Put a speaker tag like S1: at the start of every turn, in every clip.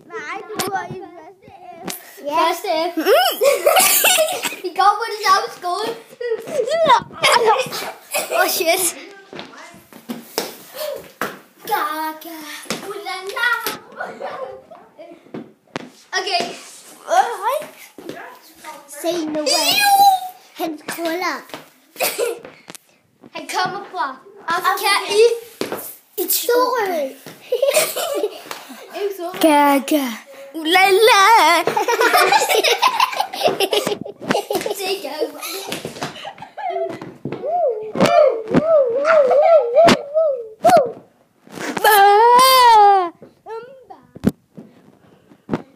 S1: Nej, du var i første F.
S2: Ja. Første F. Vi går på det samme skole.
S1: Åh, shit.
S2: Gaga. Ulala. Okay.
S1: Hej. Say no way. Hans krøller.
S2: Han kommer fra Afrika i
S1: Sorø.
S2: Gaga. Ulala.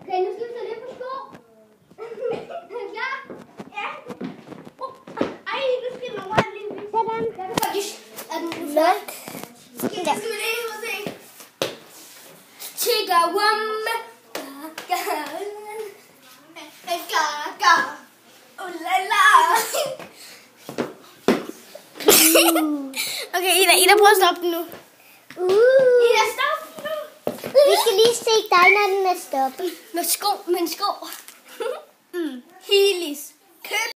S2: Okay, nu skal vi tage lidt på sko. Er du klar? Ja. Ej, nu skal vi over lige.
S1: Sådan.
S2: Er den
S1: Nok.
S2: skal vi lige ud og se. Chica wumma. Gaga. Ulala. Okay, Ida, prøv at stoppe den nu. Ida, stop nu.
S1: Vi skal lige se dig, når den er stoppet.
S2: Med sko. Heelys.